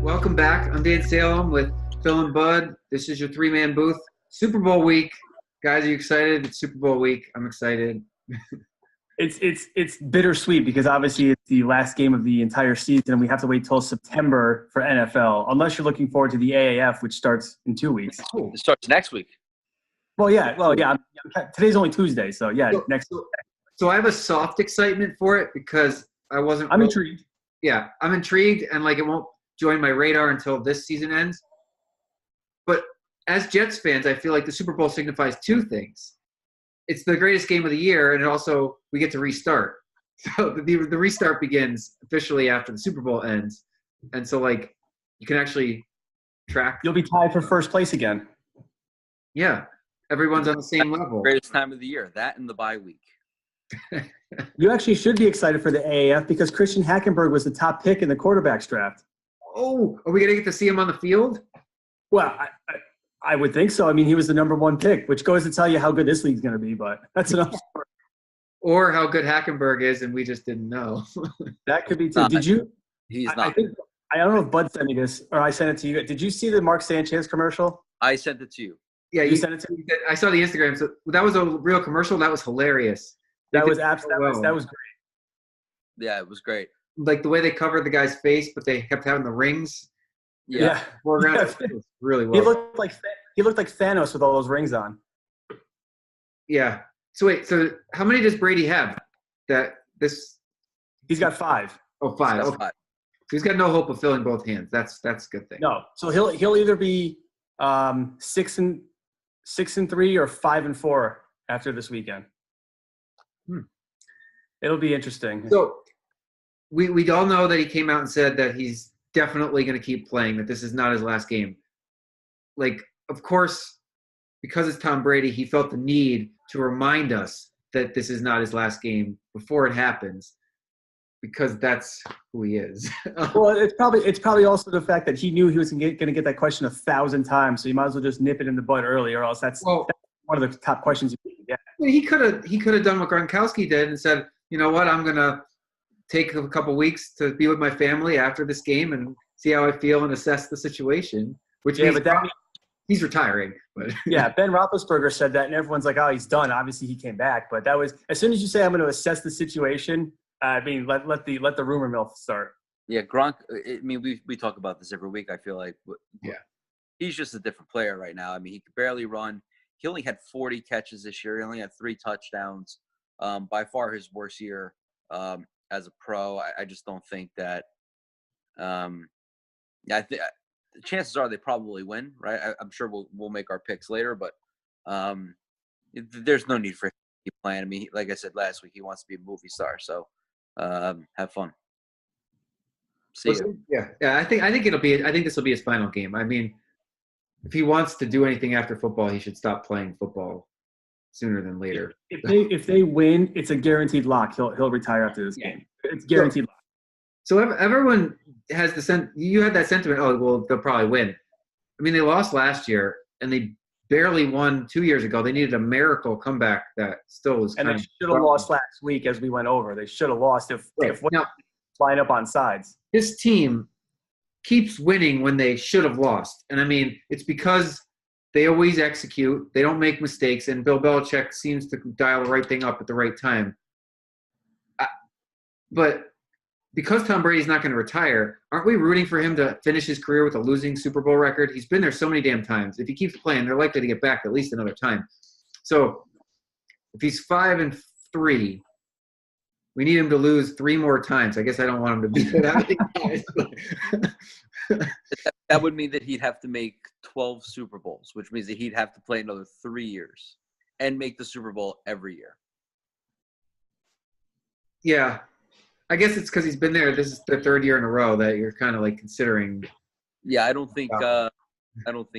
Welcome back. I'm Dan Salem with Phil and Bud. This is your three-man booth. Super Bowl week. Guys, are you excited? It's Super Bowl week. I'm excited. It's bittersweet because obviously it's the last game of the entire season and we have to wait till September for NFL, unless you're looking forward to the AAF, which starts in 2 weeks. It starts next week. Yeah. Today's only Tuesday, so yeah, next week. So I have a soft excitement for it because I'm intrigued. Yeah, I'm intrigued, and it won't join my radar until this season ends. But as Jets fans, I feel like the Super Bowl signifies two things. It's the greatest game of the year, and also we get to restart. So the restart begins officially after the Super Bowl ends. And so, you can actually track. You'll be tied for first place again. Yeah, everyone's on the same level. Greatest time of the year, that and the bye week. You actually should be excited for the AAF because Christian Hackenberg was the top pick in the quarterbacks draft. Oh, are we going to get to see him on the field? Well, I would think so. I mean, he was the number one pick, which goes to tell you how good this league's going to be, but that's enough. Or how good Hackenberg is, and we just didn't know. That could be too. Did you? He's not. I don't know if Bud sent me this, or I sent it to you. Did you see the Mark Sanchez commercial? I sent it to you. Yeah, you sent it to me? I saw the Instagram. So that was a real commercial. That was hilarious. That was great. Yeah, it was great. The way they covered the guy's face, but they kept having the rings. Yeah. It was really well. He looked like Thanos with all those rings on. Yeah. So wait. So how many does Brady have? He's got 5. Oh, 5. That's Okay. 5. So he's got no hope of filling both hands. That's a good thing. No. So he'll either be 6-3 or 5-4 after this weekend. It'll be interesting. So we all know that he came out and said that he's definitely going to keep playing, that this is not his last game. Of course, because it's Tom Brady, he felt the need to remind us that this is not his last game before it happens, because that's who he is. Well, it's probably also the fact that he knew he was going to get that question 1,000 times, so you might as well just nip it in the bud early, or else that's one of the top questions you can get. He could have done what Gronkowski did and said, you know what, I'm going to take a couple weeks to be with my family after this game and see how I feel and assess the situation, which means he's retiring. But yeah, Ben Roethlisberger said that, and everyone's like, oh, he's done. Obviously, he came back. But that was – as soon as you say I'm going to assess the situation, let the rumor mill start. Yeah, Gronk – I mean, we talk about this every week, I feel like. Yeah. He's just a different player right now. I mean, he could barely run. He only had 40 catches this year. He only had 3 touchdowns. By far his worst year as a pro. I just don't think that chances are they probably win, right? I'm sure we'll make our picks later, but there's no need for him to keep playing. I mean, like I said last week, he wants to be a movie star, so have fun. See you. Yeah. I think this will be his final game. I mean, if he wants to do anything after football, he should stop playing football sooner than later. If they win, it's a guaranteed lock. He'll retire after this game. It's guaranteed lock. So everyone has you had that sentiment, oh, well, they'll probably win. I mean, they lost last year, and they barely won 2 years ago. They needed a miracle comeback that still was and they should have lost last week, as we went over. They should have lost if line up on sides. This team keeps winning when they should have lost. And, I mean, it's because they always execute. They don't make mistakes, and Bill Belichick seems to dial the right thing up at the right time. But because Tom Brady's not going to retire, aren't we rooting for him to finish his career with a losing Super Bowl record? He's been there so many damn times. If he keeps playing, they're likely to get back at least another time. So if he's 5-3, we need him to lose 3 more times. I guess I don't want him to be that. That would mean that he'd have to make 12 Super Bowls, which means that he'd have to play another 3 years and make the Super Bowl every year. Yeah. I guess it's because he's been there. This is the 3rd year in a row that you're kind of considering. Yeah, I don't think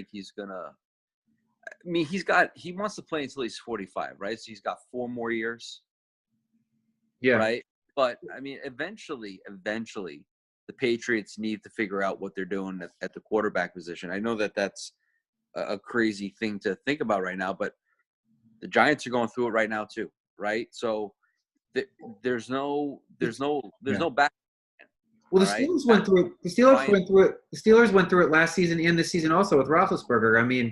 he's gonna. I mean, he wants to play until he's 45, right? So he's got 4 more years. Yeah. Right. But I mean, eventually, the Patriots need to figure out what they're doing at the quarterback position. I know that that's a crazy thing to think about right now, but the Giants are going through it right now too, right? So there's no back. Well, the All right. Steelers went through it. The Steelers went through it. The Steelers went through it last season and this season also with Roethlisberger. I mean,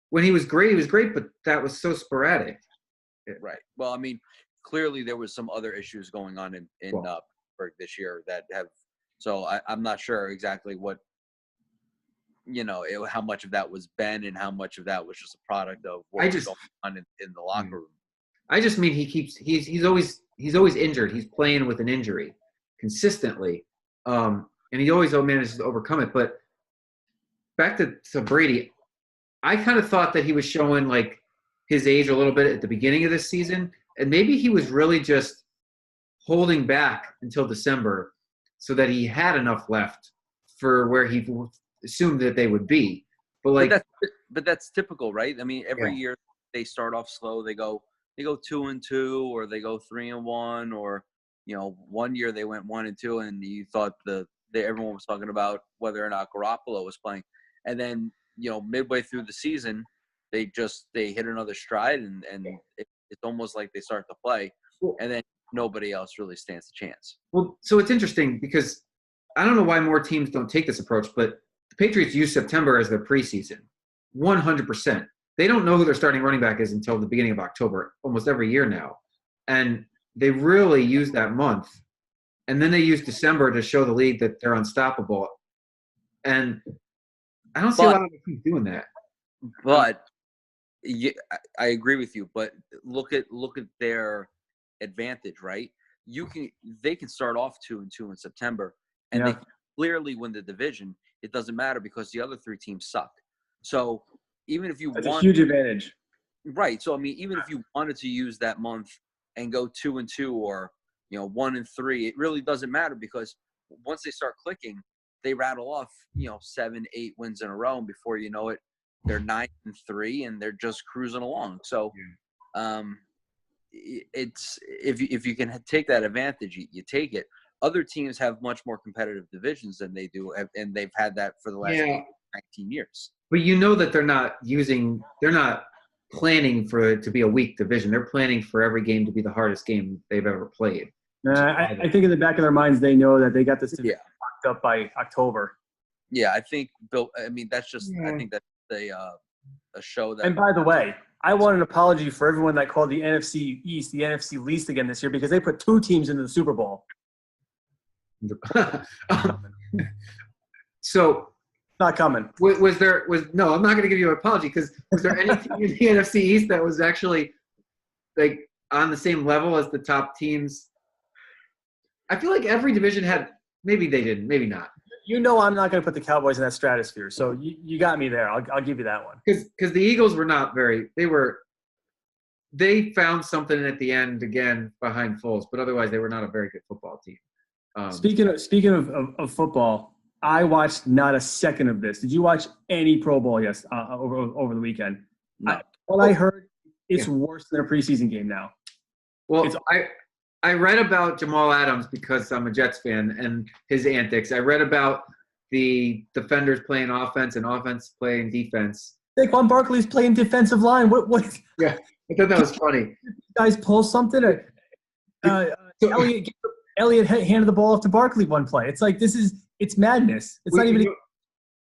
when he was great, but that was so sporadic. Right. Well, I mean, clearly there was some other issues going on in Pittsburgh this year that have. So I'm not sure exactly what, how much of that was Ben and how much of that was just a product of what was going on in the locker room. I just mean he's always injured. He's playing with an injury consistently, and he always manages to overcome it. But back to Brady, I kind of thought that he was showing like his age a little bit at the beginning of this season, and maybe he was really just holding back until December so that he had enough left for where he assumed that they would be. But that's typical, right? I mean, every year they start off slow. They go 2-2, or they go 3-1, or 1 year they went 1-2, and you thought everyone was talking about whether or not Garoppolo was playing, and then midway through the season they hit another stride, and it's almost like they start to play, and then nobody else really stands a chance. Well, so it's interesting because I don't know why more teams don't take this approach, but the Patriots use September as their preseason, 100%. They don't know who their starting running back is until the beginning of October, almost every year now. And they really use that month. And then they use December to show the league that they're unstoppable. And I don't see a lot of teams doing that. But I agree with you. But look at their advantage, right? They can start off 2-2 in September, and they clearly win the division. It doesn't matter because the other three teams suck. So even if that's a huge advantage, right? So I mean, even if you wanted to use that month and go 2-2 or 1-3, it really doesn't matter because once they start clicking, they rattle off 7-8 wins in a row, and before you know it, they're 9-3 and they're just cruising along. So, it's if you can take that advantage, you take it. Other teams have much more competitive divisions than they do, and they've had that for the last 19 years. But that they're not planning for it to be a weak division. They're planning for every game to be the hardest game they've ever played. I think in the back of their minds, they know that they got this locked up by October. Yeah, I think Bill. I mean, that's just. I think that's a show that. And by the way, I want an apology for everyone that called the NFC East the NFC least again this year because they put two teams into the Super Bowl. So. Not coming. No, I'm not going to give you an apology because was there any team in the NFC East that was actually like on the same level as the top teams? I feel like every division had. Maybe they didn't. Maybe not. I'm not going to put the Cowboys in that stratosphere. So you got me there. I'll give you that one. Because the Eagles were not very. They found something at the end again behind Foles, but otherwise they were not a very good football team. Speaking of football. I watched not a second of this. Did you watch any Pro Bowl over the weekend? No. I heard, it's worse than a preseason game now. Well, I read about Jamal Adams because I'm a Jets fan and his antics. I read about the defenders playing offense and offense playing defense. Saquon Barkley's playing defensive line. What? Yeah, I thought that was funny. You guys pull something? Elliott handed the ball off to Barkley one play. It's like it's madness. It's not even.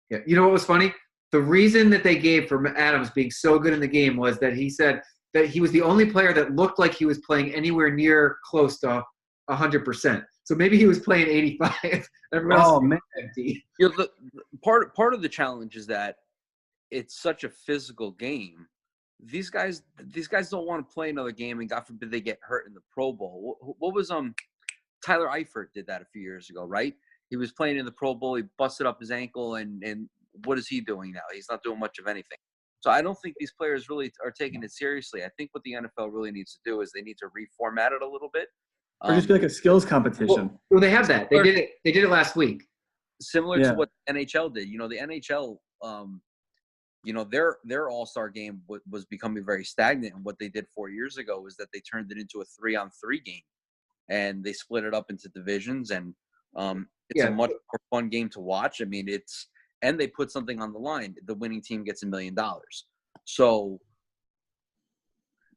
Yeah, you know what was funny? The reason that they gave for Adams being so good in the game was that he said that he was the only player that looked like he was playing anywhere near close to 100%. So maybe he was playing 85. Everyone else was empty. Part of the challenge is that it's such a physical game. These guys don't want to play another game, and God forbid they get hurt in the Pro Bowl. What was Tyler Eifert did that a few years ago, right? He was playing in the Pro Bowl. He busted up his ankle, and what is he doing now? He's not doing much of anything. So I don't think these players really are taking it seriously. I think what the NFL really needs to do is they need to reformat it a little bit. Or just be like a skills competition. Well, they have that. They did it last week. Similar to what the NHL did. The NHL, their all-star game was becoming very stagnant. And what they did 4 years ago was that they turned it into a 3-on-3 game. And they split it up into divisions, and it's a much more fun game to watch. I mean, and they put something on the line. The winning team gets $1 million. So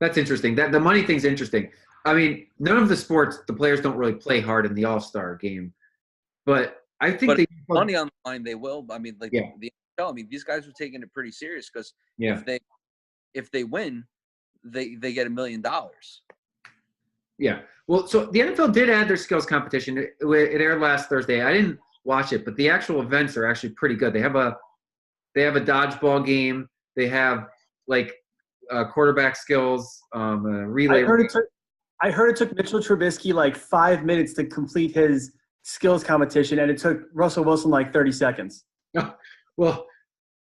that's interesting. The money thing's interesting. I mean, none of the sports, the players don't really play hard in the All-Star game. But I think But they money on the line, they will. I mean, like Yeah. the NFL, I mean, these guys were taking it pretty serious because Yeah. if they win, they get $1 million. Yeah. Well, so the NFL did add their skills competition. It aired last Thursday. I didn't watch it, but the actual events are actually pretty good. They have a dodgeball game. They have like quarterback skills, relay. I heard it took Mitchell Trubisky like 5 minutes to complete his skills competition, and it took Russell Wilson like 30 seconds. Well,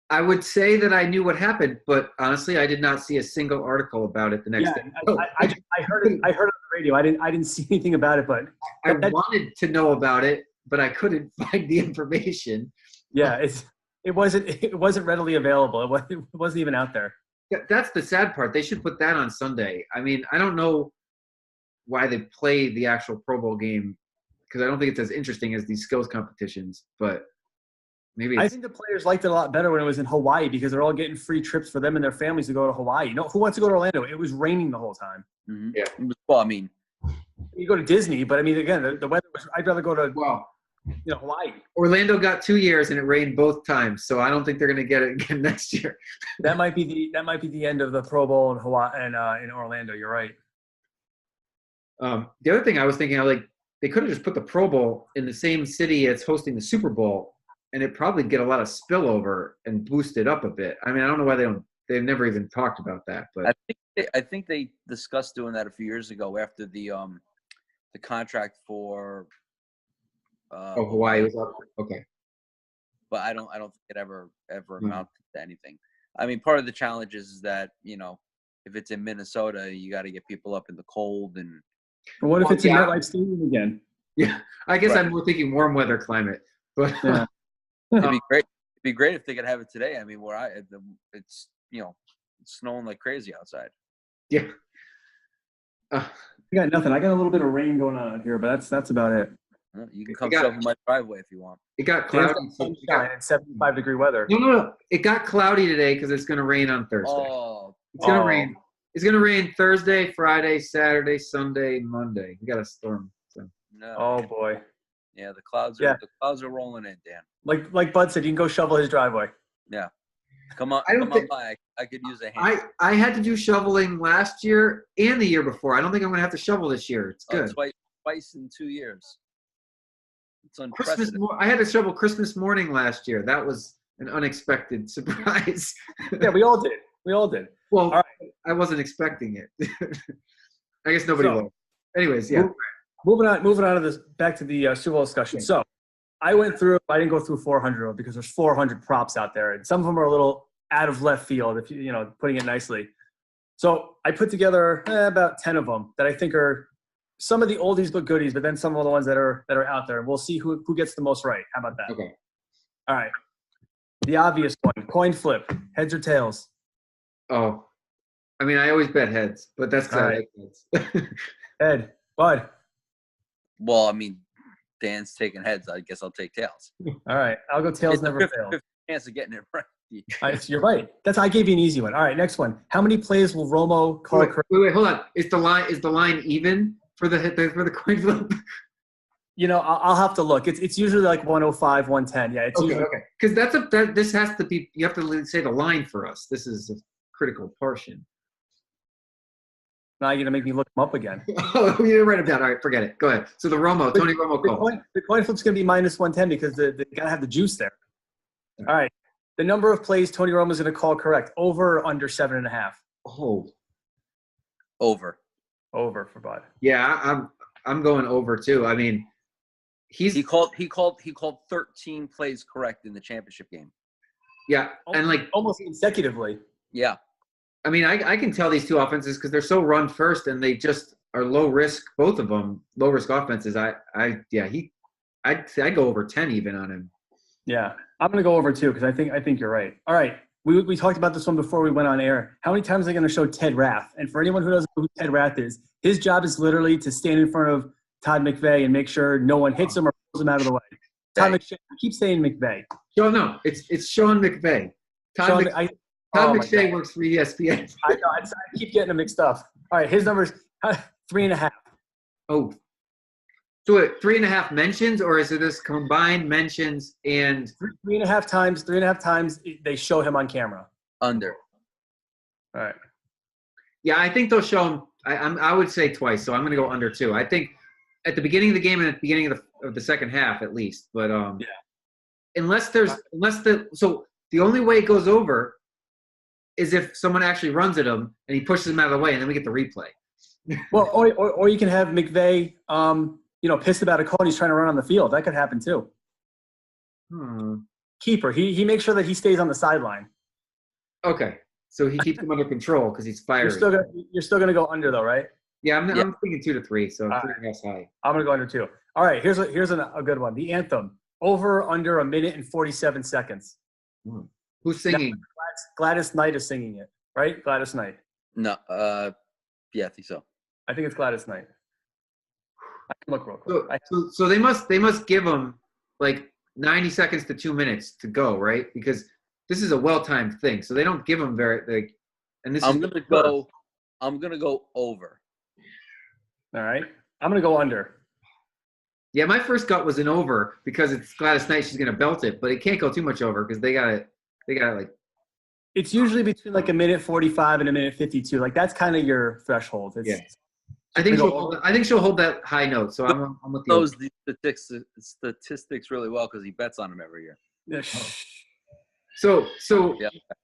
I would say that I knew what happened, but honestly, I did not see a single article about it the next day. I heard it on the radio. I didn't see anything about it, but I wanted to know about it, but I couldn't find the information. Yeah, it wasn't readily available. It wasn't even out there. That's the sad part. They should put that on Sunday. I mean, I don't know why they play the actual Pro Bowl game because I don't think it's as interesting as these skills competitions, but maybe I think the players liked it a lot better when it was in Hawaii because they're all getting free trips for them and their families to go to Hawaii. You know, who wants to go to Orlando? It was raining the whole time. Mm-hmm. Yeah. Well, I mean, you go to Disney, but I mean, again, the weather was. I'd rather go to Hawaii. Orlando got 2 years and it rained both times, so I don't think they're going to get it again next year. That might be the end of the Pro Bowl in Hawaii and in Orlando. You're right. The other thing I was thinking, they could have just put the Pro Bowl in the same city as hosting the Super Bowl, and it'd probably get a lot of spillover and boost it up a bit. I mean, I don't know why they've never even talked about that, but I think they discussed doing that a few years ago after the contract for Hawaii was up. Okay. But I don't think it ever amounted to anything. I mean, part of the challenge is that, if it's in Minnesota, you got to get people up in the cold and. But what if it's in MetLife Stadium again? Yeah, I guess I'm more thinking warm weather climate. But it'd be great. It'd be great if they could have it today. I mean, it's it's snowing like crazy outside. Yeah. I got nothing. I got a little bit of rain going on out here, but that's about it. You can come shovel my driveway if you want. It got cloudy. Sunshine and 75-degree weather. No. It got cloudy today because it's going to rain on Thursday. It's going to rain. It's going to rain Thursday, Friday, Saturday, Sunday, Monday. We got a storm. So. No. Oh boy. Yeah, the clouds are rolling in, Dan. Like Bud said, you can go shovel his driveway. Yeah. Come on by. I could use a hand. I had to do shoveling last year and the year before. I don't think I'm going to have to shovel this year. It's good. Twice in 2 years. It's unprecedented. I had to shovel Christmas morning last year. That was an unexpected surprise. Yeah, we all did. Well, all right. I wasn't expecting it. I guess nobody will. Anyways, yeah. Moving on to this, back to the Super Bowl discussion. So I didn't go through 400 of them because there's 400 props out there, and some of them are a little out of left field, if putting it nicely. So I put together about 10 of them that I think are some of the oldies but goodies, but then some of the ones that are out there. We'll see who gets the most right. How about that? Okay. All right. The obvious one, coin flip, heads or tails? Oh, I mean, I always bet heads, but that's because I like heads. Head. Bud. Well, I mean, Dan's taking heads. I guess I'll take tails. All right. I'll go tails, never fail. Chance of getting it right. You're right. I gave you an easy one. All right, next one. How many plays will Romo call correct? Wait, hold on. Is the line even for the coin flip? I'll have to look. It's usually like 105, 110. Yeah, it's usually okay. Because this has to be. You have to say the line for us. This is a critical portion. Now you're gonna make me look them up again. Oh, you didn't write it down. All right, forget it. Go ahead. So Tony Romo call. The coin flip's gonna be minus 110 because they gotta have the juice there. All right. The number of plays Tony Romo's gonna call correct. Over or under 7.5? Oh. Over. Over for Bud. Yeah, I'm going over too. I mean, he called 13 plays correct in the championship game. Yeah, and like almost consecutively. Yeah. I mean, I can tell these two offenses because they're so run first and they just are low risk. Both of them low risk offenses. I'd go over 10 even on him. Yeah, I'm gonna go over 2 because I think you're right. All right, we talked about this one before we went on air. How many times are they gonna show Ted Rath? And for anyone who doesn't know who Ted Rath is, his job is literally to stand in front of Todd McVay and make sure no one hits him or pulls him out of the way. Todd McVay. I keep saying McVay. No, it's Sean McVay. Todd McVay works for ESPN. I know. I keep getting them mixed up. All right, his number's 3.5. Oh, So wait, 3.5 mentions, or is it this combined mentions and 3.5 times? 3.5 times they show him on camera. Under. All right. Yeah, I think they'll show him. I would say twice, so I'm going to go under 2. I think at the beginning of the game and at the beginning of the second half at least. But unless the only way it goes over is if someone actually runs at him and he pushes him out of the way, and then we get the replay. Well, or you can have McVay, pissed about a call and he's trying to run on the field. That could happen too. Keeper. He makes sure that he stays on the sideline. Okay, so he keeps him under control because he's fiery. You're still gonna go under though, right? Yeah, I'm thinking 2 to 3, so 3.5 high. I'm gonna go under 2. All right, here's a good one. The anthem. Over under 1 minute and 47 seconds. Who's singing? Gladys Knight is singing it, right? Gladys Knight. No. Yeah, I think so. I think it's Gladys Knight. I can look real quick. So they must give them like 90 seconds to 2 minutes to go, right? Because this is a well-timed thing, so they don't give them very. And this I'm gonna go over. All right, I'm gonna go under. Yeah, my first gut was an over because it's Gladys Knight. She's gonna belt it, but it can't go too much over because they got like. It's usually between like 1:45 and 1:52. Like that's kind of your threshold. I think she'll hold that high note. So I'm with you. Knows the statistics really well because he bets on them every year. Yeah. So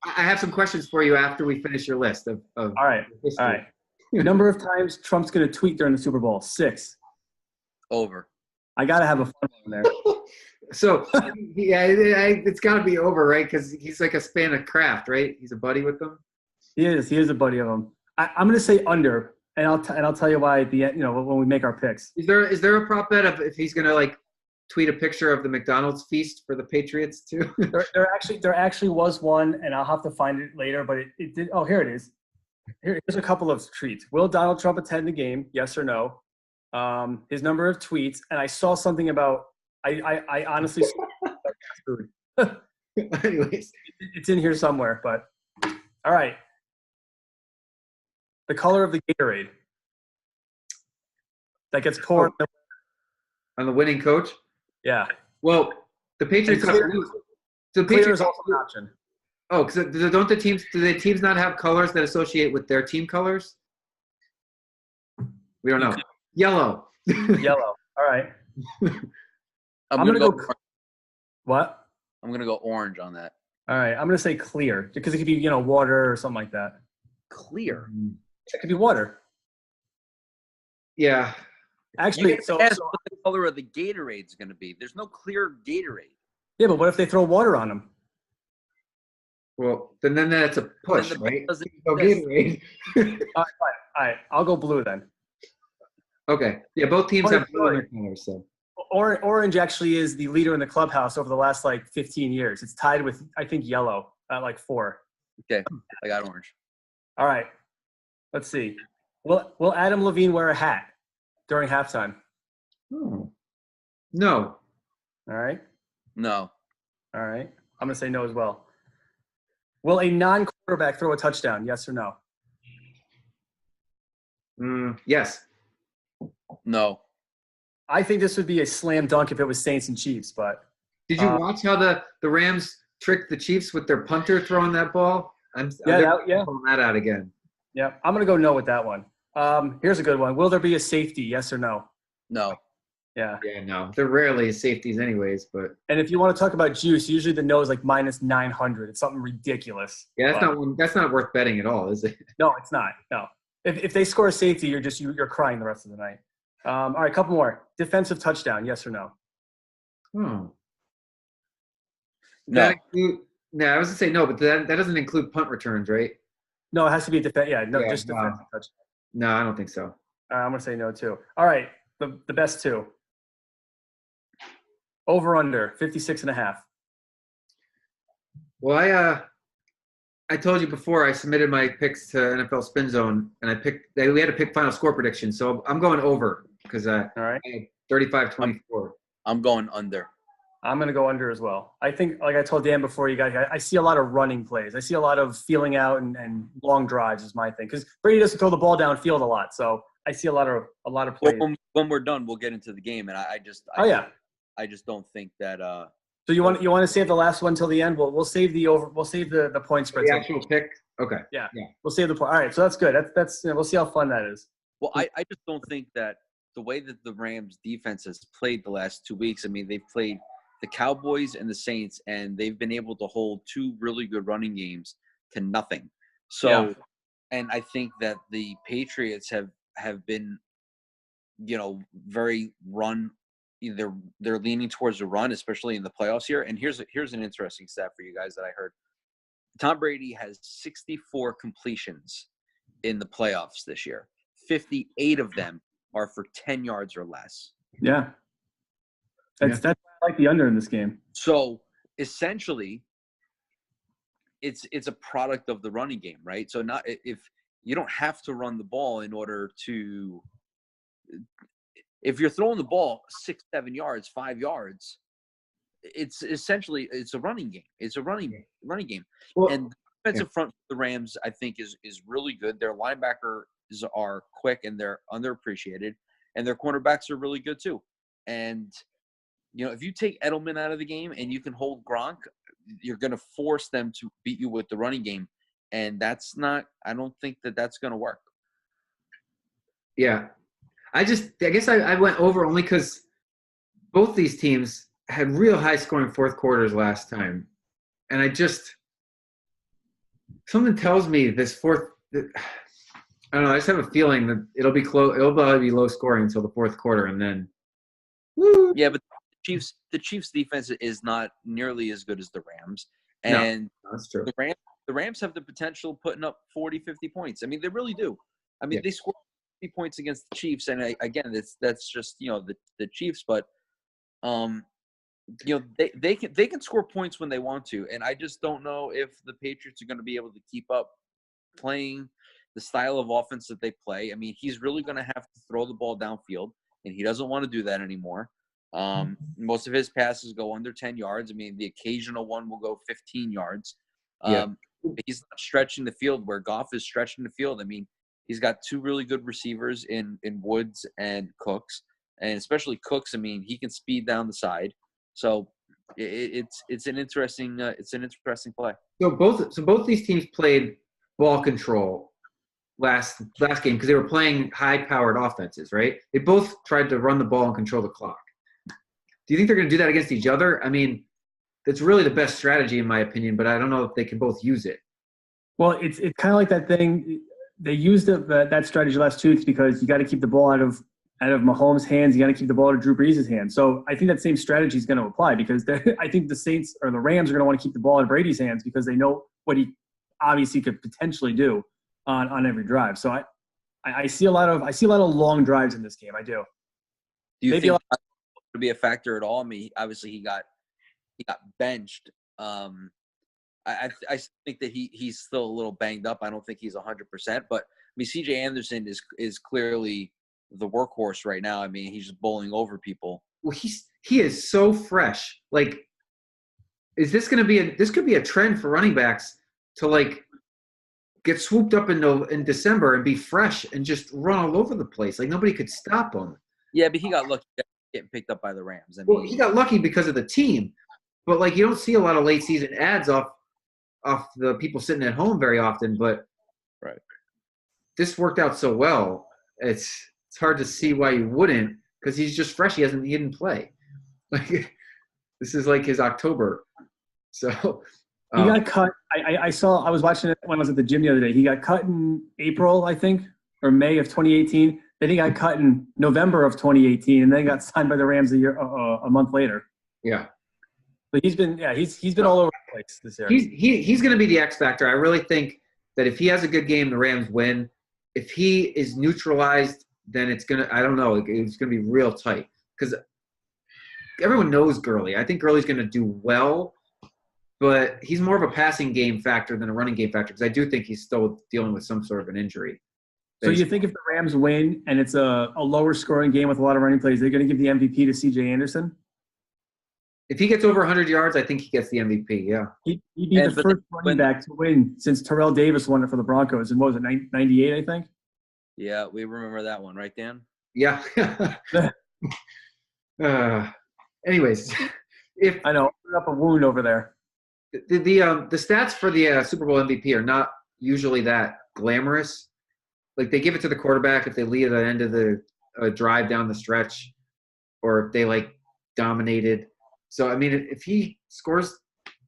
I have some questions for you after we finish your list of All right. history. All right. Number of times Trump's going to tweet during the Super Bowl? 6. Over. I got to have a fun one there. So, yeah, it's got to be over, right? Because he's like a span of Kraft, right? He's a buddy with them. He is a buddy of them. I'm going to say under, and I'll tell you why at the end. When we make our picks. Is there a prop bet of if he's going to like tweet a picture of the McDonald's feast for the Patriots too? there actually was one, and I'll have to find it later. But it did. Oh, here it is. Here's a couple of tweets. Will Donald Trump attend the game? Yes or no? His number of tweets, and I saw something about. I honestly saw food. Anyways, it's in here somewhere. But all right, the color of the Gatorade that gets poured on the winning coach. Yeah. Well, the Patriots. The Patriots also an option. Oh, because do the teams not have colors that associate with their team colors? We don't know. Yellow. Yellow. All right. I'm gonna go. What? I'm gonna go orange on that. All right. I'm gonna say clear because it could be water or something like that. Clear. It could be water. Yeah. Actually, so what the color of the Gatorade is gonna be. There's no clear Gatorade. Yeah, but what if they throw water on them? Well, then that's a push, right? All right. I'll go blue then. Okay. Yeah, both teams have blue in their colors, so. Orange actually is the leader in the clubhouse over the last 15 years. It's tied with, I think, yellow at 4. Okay, I got orange. All right. Let's see. Will Adam Levine wear a hat during halftime? No. All right. No. All right. I'm going to say no as well. Will a non-quarterback throw a touchdown? Yes or no? Yes. No. I think this would be a slam dunk if it was Saints and Chiefs, but did you watch how the Rams tricked the Chiefs with their punter throwing that ball? I'm pulling that out again. Yeah, I'm gonna go no with that one. Here's a good one. Will there be a safety? Yes or no? No. Yeah. Yeah, no. They're rarely safeties anyways, but. And if you want to talk about juice, usually the no is like -900. It's something ridiculous. Yeah, that's not worth betting at all, is it? No, it's not. No. If they score a safety, you're crying the rest of the night. All right, a couple more. Defensive touchdown, yes or no? No. No. I was gonna say no, but that doesn't include punt returns, right? No, it has to be defensive touchdown. No, I don't think so. I'm gonna say no too. All right, the best two. Over under 56.5. Well, I told you before I submitted my picks to NFL Spin Zone, and we had to pick final score prediction, so I'm going over because all right. I had 35-24. I'm going under. I'm going to go under as well. I think, like I told Dan before you got here, I see a lot of running plays. I see a lot of feeling out and long drives is my thing. Because Brady doesn't throw the ball downfield a lot. So I see a lot of Well, plays. when we're done, we'll get into the game, and I just don't think that. So you want to save the last one till the end? We'll save the point spread. The actual pick. Okay. Yeah. We'll save the point. All right. So that's good. That's we'll see how fun that is. Well, I just don't think that the way that the Rams defense has played the last 2 weeks. I mean, they've played the Cowboys and the Saints, and they've been able to hold two really good running games to nothing. So, and I think that the Patriots have been, very run. Either they're leaning towards the run, especially in the playoffs here. And here's an interesting stat for you guys that I heard. Tom Brady has 64 completions in the playoffs this year. 58 of them are for 10 yards or less. Yeah. That's like the under in this game. So essentially, it's a product of the running game, right? So not if you don't have to run the ball in order to. If you're throwing the ball 6, 7 yards, 5 yards, it's essentially a running game. It's a running game. Well, and the defensive front for the Rams, I think, is really good. Their linebackers are quick and they're underappreciated, and their cornerbacks are really good too. And if you take Edelman out of the game and you can hold Gronk, you're going to force them to beat you with the running game, and that's not. I don't think that's going to work. Yeah. I guess I went over only because both these teams had real high-scoring fourth quarters last time. And something tells me this fourth – I don't know. I just have a feeling that it'll be close. It'll probably be low-scoring until the fourth quarter, and then – woo! Yeah, but the Chiefs' defense is not nearly as good as the Rams. And that's true. The Rams have the potential of putting up 40, 50 points. I mean, they really do. I mean, they scored – points against the Chiefs, and again, that's just the Chiefs, but they can score points when they want to, and I just don't know if the Patriots are going to be able to keep up playing the style of offense that they play. I mean, he's really going to have to throw the ball downfield, and he doesn't want to do that anymore. Most of his passes go under 10 yards. I mean, the occasional one will go 15 yards. He's not stretching the field where Goff is stretching the field. I mean, he's got two really good receivers in Woods and Cooks, and especially Cooks. I mean, he can speed down the side, so it's an interesting play. So both these teams played ball control last game because they were playing high-powered offenses, right? They both tried to run the ball and control the clock. Do you think they're going to do that against each other? I mean, that's really the best strategy in my opinion, but I don't know if they can both use it. Well, it's kind of like that thing. They used that strategy last 2 weeks because you got to keep the ball out of Mahomes' hands. You got to keep the ball out of Drew Brees' hands. So I think that same strategy is going to apply because I think the Saints or the Rams are going to want to keep the ball out of Brady's hands because they know what he obviously could potentially do on every drive. So I see a lot of long drives in this game. I do. Do you think that would be a factor at all? I mean, obviously he got benched. I think that he's still a little banged up. I don't think he's 100%. But, I mean, C.J. Anderson is clearly the workhorse right now. I mean, he's just bowling over people. Well, he is so fresh. Like, is this going to be this could be a trend for running backs to, get swooped up in December and be fresh and just run all over the place. Like, nobody could stop him. Yeah, but he got lucky getting picked up by the Rams. I mean, he got lucky because of the team. But, you don't see a lot of late-season ads off the people sitting at home very often, but this worked out so well. It's hard to see why you wouldn't because he's just fresh. He didn't play. This is like his October. So he got cut. I was watching it when I was at the gym the other day. He got cut in April, I think, or May of 2018. Then he got cut in November of 2018, and then got signed by the Rams a month later. Yeah. But he's been all over the place this year. He's going to be the X factor. I really think that if he has a good game, the Rams win. If he is neutralized, then it's going to – I don't know. It's going to be real tight because everyone knows Gurley. I think Gurley's going to do well, but he's more of a passing game factor than a running game factor because I do think he's still dealing with some sort of an injury. So you think if the Rams win and it's a lower scoring game with a lot of running plays, they're going to give the MVP to C.J. Anderson? If he gets over 100 yards, I think he gets the MVP, yeah. He'd be the first running back to win since Terrell Davis won it for the Broncos. And what was it, 98, I think? Yeah, we remember that one, right, Dan? Yeah. Anyways, if I know. Put up a wound over there. the stats for the Super Bowl MVP are not usually that glamorous. Like they give it to the quarterback if they lead at the end of the drive down the stretch, or if they like dominated. So I mean, if he scores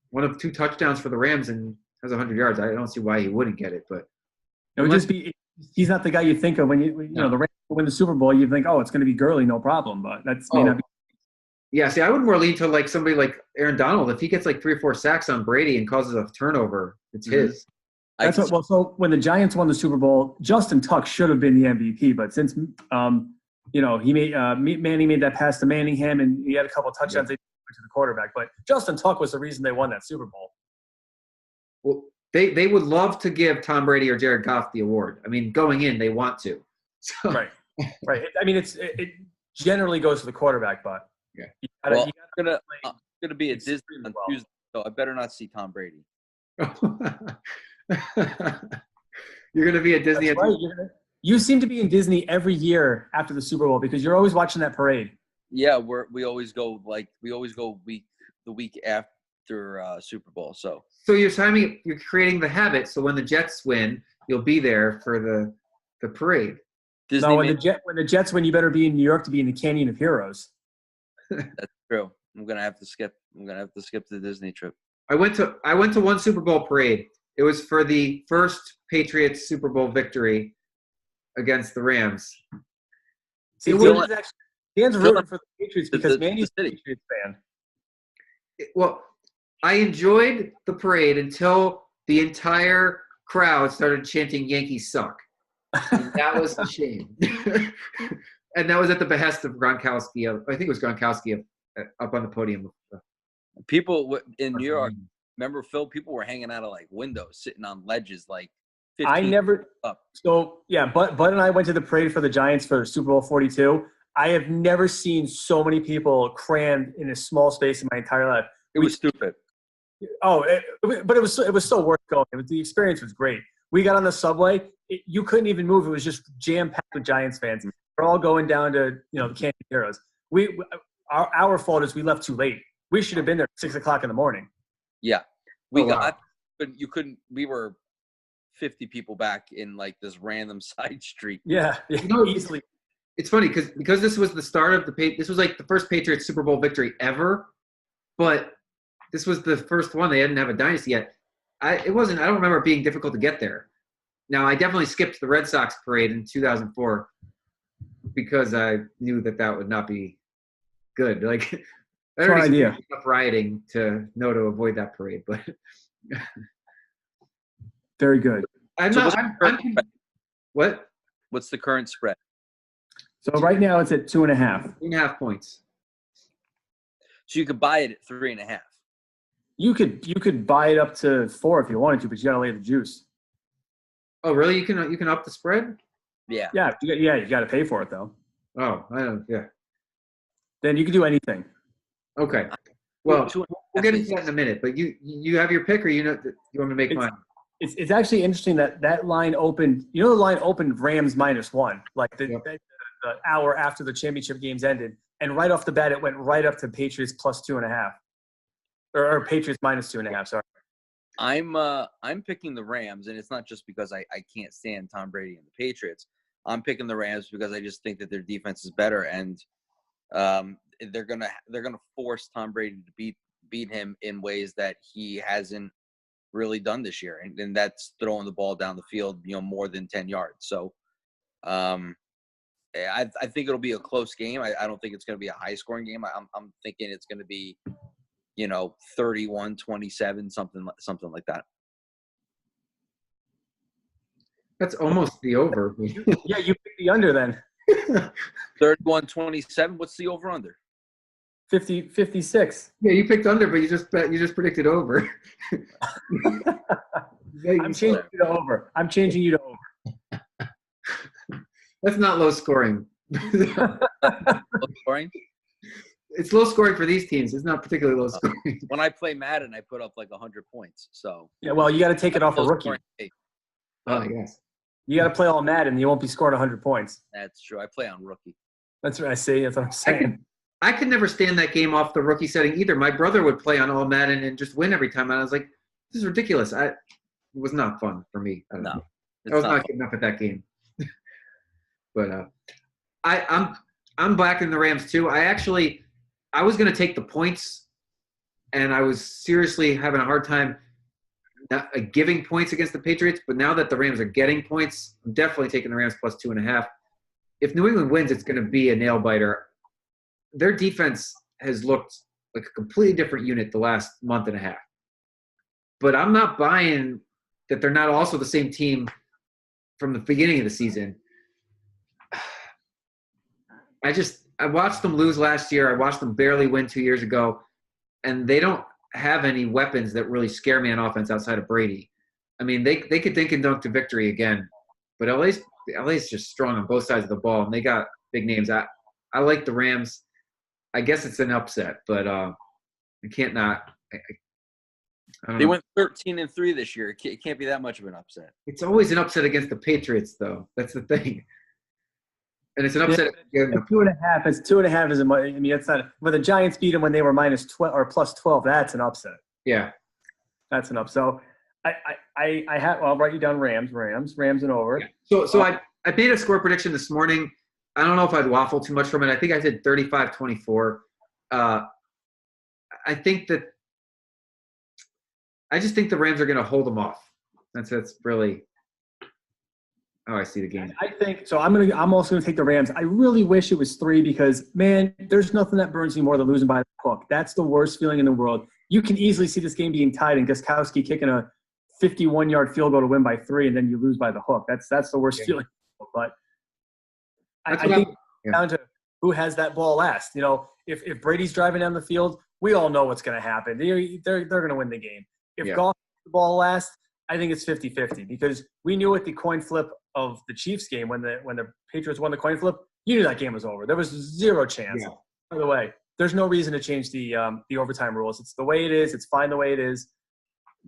one of 2 touchdowns for the Rams and has 100 yards, I don't see why he wouldn't get it. But It would just be he's not the guy you think of when you know the Rams win the Super Bowl. You think, oh, it's going to be Gurley, no problem. But that's may not be. Yeah, see, I would more lean to like somebody like Aaron Donald. If he gets like 3 or 4 sacks on Brady and causes a turnover, it's his. That's what. Well, so when the Giants won the Super Bowl, Justin Tuck should have been the MVP. But since he made Manning made that pass to Manningham, and he had a couple of touchdowns to the quarterback. But Justin Tuck was the reason they won that Super Bowl. Well, they would love to give Tom Brady or Jared Goff the award. I mean, going in, they want to. So. Right. I mean, it generally goes to the quarterback, but I'm gonna be at Disney on Tuesday, so I better not see Tom Brady. You're gonna be at Disney. That's right. You seem to be in Disney every year after the Super Bowl because you're always watching that parade. Yeah, we always go the week after Super Bowl. So you're creating the habit. So when the Jets win, you'll be there for the parade. Disney when the Jets win, you better be in New York to be in the Canyon of Heroes. That's true. I'm gonna have to skip the Disney trip. I went to one Super Bowl parade. It was for the first Patriots Super Bowl victory against the Rams. See, Dan's rooting for the Patriots because Manny's a Patriots fan. Well, I enjoyed the parade until the entire crowd started chanting "Yankees suck." And that was a shame. And that was at the behest of Gronkowski. I think it was Gronkowski up on the podium. People in New York, remember, Phil, people were hanging out of like windows, sitting on ledges like 15 up. So, yeah, Bud and I went to the parade for the Giants for Super Bowl 42. I have never seen so many people crammed in a small space in my entire life. It was stupid. Oh, but it was so worth going. The experience was great. We got on the subway. You couldn't even move. It was just jam-packed with Giants fans. We're all going down to the Canyon Heroes. Our fault is we left too late. We should have been there at 6 o'clock in the morning. Yeah, but you couldn't. We were 50 people back in like this random side street. Yeah, easily. It's funny because this was the start of this was like the first Patriots Super Bowl victory ever, but this was the first one. They didn't have a dynasty yet. I don't remember it being difficult to get there. Now, I definitely skipped the Red Sox parade in 2004 because I knew that would not be good. Like, I already enough rioting to know to avoid that parade, but very good. What? What's the current spread? So right now it's at 2.5. 2.5 points. So you could buy it at 3.5. You could buy it up to 4 if you wanted to, but you got to lay the juice. Oh, really? You can up the spread? Yeah. Yeah, you got to pay for it though. Oh, I don't. Yeah. Then you can do anything. Okay. Well, we'll get into that in a minute. But you have your pick, or you want me to make mine? It's actually interesting that line opened. The line opened Rams -1, like the hour after the championship games ended, and right off the bat it went right up to Patriots +2.5, or Patriots -2.5. Sorry. I'm picking the Rams, and it's not just because I can't stand Tom Brady and the Patriots. I'm picking the Rams because I just think that their defense is better, and they're gonna force Tom Brady to beat him in ways that he hasn't really done this year, and that's throwing the ball down the field, more than 10 yards. So, I think it'll be a close game. I don't think it's going to be a high scoring game. I'm thinking it's going to be, 31-27, something like that. That's almost the over. Yeah, you picked the under then. 31-27. What's the over under? 56. Yeah, you picked under, but you just predicted over. I'm changing you to over. That's not low scoring. Low scoring? It's low scoring for these teams. It's not particularly low scoring. When I play Madden, I put up like 100 points. So yeah, well, you got to take it off a rookie. Oh, I guess. You got to play all Madden. You won't be scoring 100 points. That's true. I play on rookie. That's what I see. That's what I'm saying. I could never stand that game off the rookie setting either. My brother would play on all Madden and just win every time. And I was like, this is ridiculous. It was not fun for me. I was not getting up at that game. But I'm backing the Rams too. I was going to take the points, and I was seriously having a hard time giving points against the Patriots. But now that the Rams are getting points, I'm definitely taking the Rams plus 2.5. If New England wins, it's going to be a nail biter. Their defense has looked like a completely different unit the last month and a half. But I'm not buying that they're not also the same team from the beginning of the season. I watched them lose last year. I watched them barely win 2 years ago, and they don't have any weapons that really scare me on offense outside of Brady. I mean, they could dink and dunk to victory again, but LA's just strong on both sides of the ball, and they got big names. I like the Rams. I guess it's an upset, but I can't not. I don't They know. went 13-3 this year. It can't be that much of an upset. It's always an upset against the Patriots, though. That's the thing. And it's an upset. Yeah, 2.5. It's 2.5 is a. I mean, it's not. When the Giants beat them when they were minus 12 or plus 12, that's an upset. Yeah. That's an upset. So I have. Well, I'll write you down Rams and over. Yeah. So I made a score prediction this morning. I don't know if I'd waffle too much from it. I think I said 35-24. I just think the Rams are going to hold them off. That's really how I see the game. I think so. I'm also gonna take the Rams. I really wish it was 3 because man, there's nothing that burns me more than losing by the hook. That's the worst feeling in the world. You can easily see this game being tied and Gostkowski kicking a 51-yard field goal to win by 3, and then you lose by the hook. That's the worst feeling. But I think it's down to who has that ball last. You know, if Brady's driving down the field, we all know what's going to happen. They're going to win the game. If Goff has the ball last, I think it's 50-50 because we knew at the coin flip of the Chiefs game when the Patriots won the coin flip, you knew that game was over. There was zero chance. Yeah. By the way, there's no reason to change the overtime rules. It's the way it is. It's fine the way it is.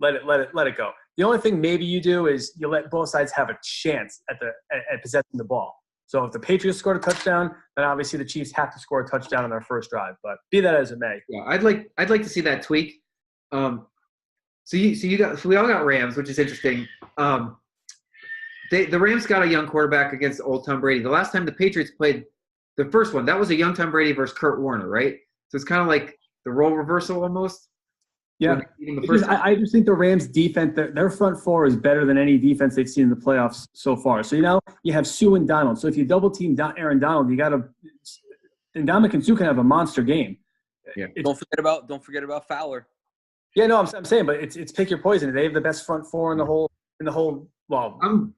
Let it go. The only thing maybe you do is you let both sides have a chance at possessing the ball. So if the Patriots scored a touchdown, then obviously the Chiefs have to score a touchdown on their first drive. But be that as it may. Yeah, I'd like to see that tweak. So we all got Rams, which is interesting. The Rams got a young quarterback against old Tom Brady. The last time the Patriots played the first one, that was a young Tom Brady versus Kurt Warner, right? So it's kind of like the role reversal almost. Yeah, I just think the Rams defense, their front four is better than any defense they've seen in the playoffs so far. So you have Sue and Donald. So if you double team Aaron Donald, you got to – and Dominican Sue can have a monster game. Yeah. Don't forget about Fowler. Yeah, no, I'm saying, but it's pick your poison. They have the best front four in the whole. Well, I'm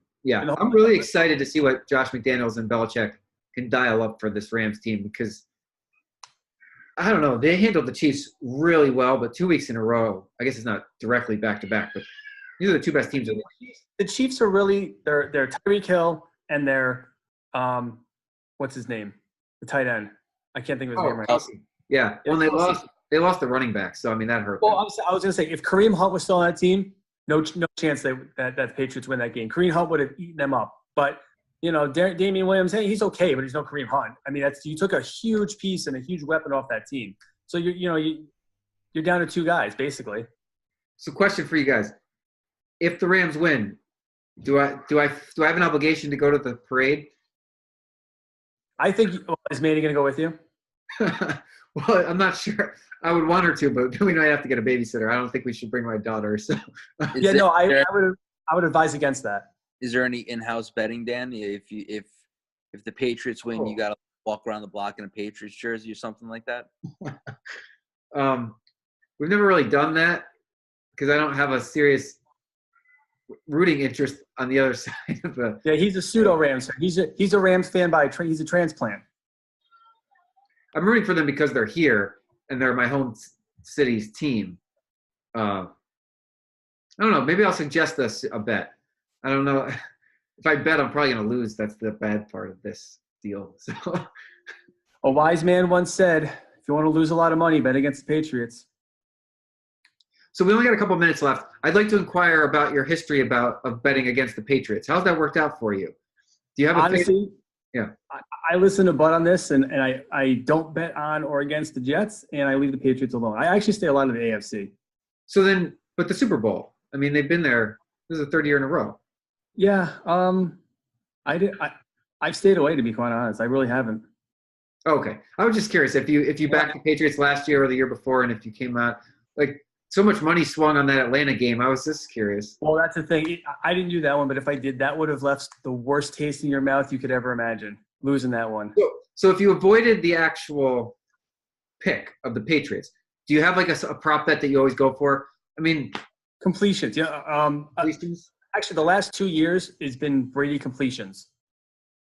really excited to see what Josh McDaniels and Belichick can dial up for this Rams team because I don't know, they handled the Chiefs really well, but 2 weeks in a row. I guess it's not directly back to back, but these are the two best teams in the league. The Chiefs are really they're Tyreek Hill and they're what's his name, the tight end. I can't think of his name right now. Yeah, well, they lost the running back, so I mean that hurt. Well, I was going to say if Kareem Hunt was still on that team, no chance that the Patriots win that game. Kareem Hunt would have eaten them up. But Damian Williams, hey, he's okay, but he's no Kareem Hunt. I mean, you took a huge piece and a huge weapon off that team. So you're down to two guys basically. So, question for you guys: if the Rams win, do I have an obligation to go to the parade? I think is Mandy going to go with you? Well, I'm not sure. I would want her to, but we might have to get a babysitter. I don't think we should bring my daughter. So I would advise against that. Is there any in-house betting, Dan? If the Patriots win, you got to walk around the block in a Patriots jersey or something like that? We've never really done that because I don't have a serious rooting interest on the other side of the. Yeah, he's a pseudo Rams fan. He's a Rams fan he's a transplant. I'm rooting for them because they're here and they're my home city's team. I don't know. Maybe I'll suggest a bet. I don't know. If I bet, I'm probably going to lose. That's the bad part of this deal. So, a wise man once said, if you want to lose a lot of money, bet against the Patriots. So we only got a couple minutes left. I'd like to inquire about your history of betting against the Patriots. How's that worked out for you? Do you have a honestly? Yeah. I listen to Bud on this, and I don't bet on or against the Jets, and I leave the Patriots alone. I actually stay a lot of the AFC. So then, but the Super Bowl. I mean, they've been there. This is the third year in a row. Yeah. I've stayed away, to be quite honest. I really haven't. Okay. I was just curious if you backed the Patriots last year or the year before, and if you came out like so much money swung on that Atlanta game. I was just curious. Well, that's the thing. I didn't do that one, but if I did, that would have left the worst taste in your mouth you could ever imagine, losing that one. So if you avoided the actual pick of the Patriots, do you have like a prop bet that you always go for? I mean, completions. Yeah. Completions? Actually, the last 2 years has been Brady completions.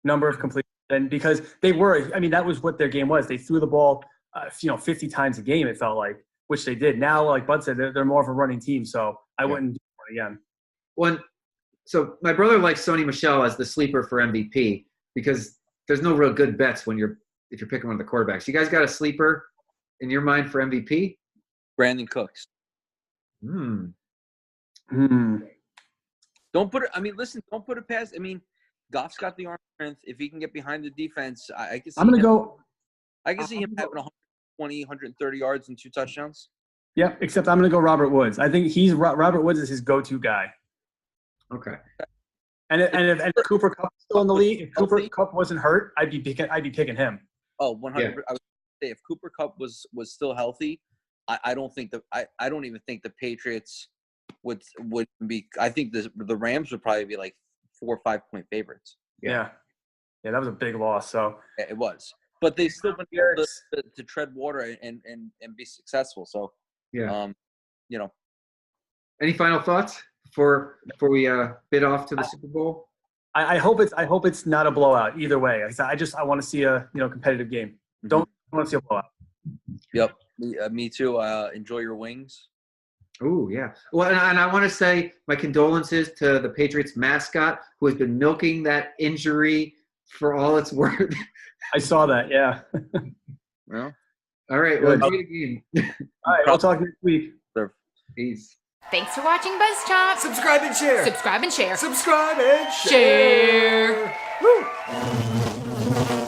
Number of completions. And because they were, I mean, that was what their game was. They threw the ball, 50 times a game, it felt like, which they did. Now, like Bud said, they're more of a running team, so I wouldn't do it again. So my brother likes Sony Michel as the sleeper for MVP because there's no real good bets if you're picking one of the quarterbacks. You guys got a sleeper in your mind for MVP? Brandon Cooks. Hmm. Don't put it. I mean, listen. Don't put it past. I mean, Goff's got the arm strength. If he can get behind the defense, I can see. I'm gonna go. I can see him having 120, 130 yards and 2 touchdowns. Yeah, except I'm gonna go Robert Woods. I think Robert Woods is his go-to guy. Okay. And if Cooper Kupp was still in the league, if Cooper Kupp wasn't hurt, I'd be picking him. Oh, 100. I would say if Cooper Kupp was still healthy, I don't even think the Patriots would be. I think the Rams would probably be like 4 or 5 point favorites. Yeah, that was a big loss. So yeah, it was, but they still went to tread water and be successful. So Any final thoughts before we bid off to the Super Bowl? I hope it's not a blowout either way. I want to see a competitive game. Mm-hmm. Don't want to see a blowout. Yep, me too. Enjoy your wings. Oh, yeah. Well, and I want to say my condolences to the Patriots mascot who has been milking that injury for all it's worth. I saw that, yeah. Well, all right. Well, enjoy the game. All right, we'll talk next week. Peace. Thanks for watching BuzzChomp. Subscribe and share. Subscribe and share. Subscribe and share. Share. Woo!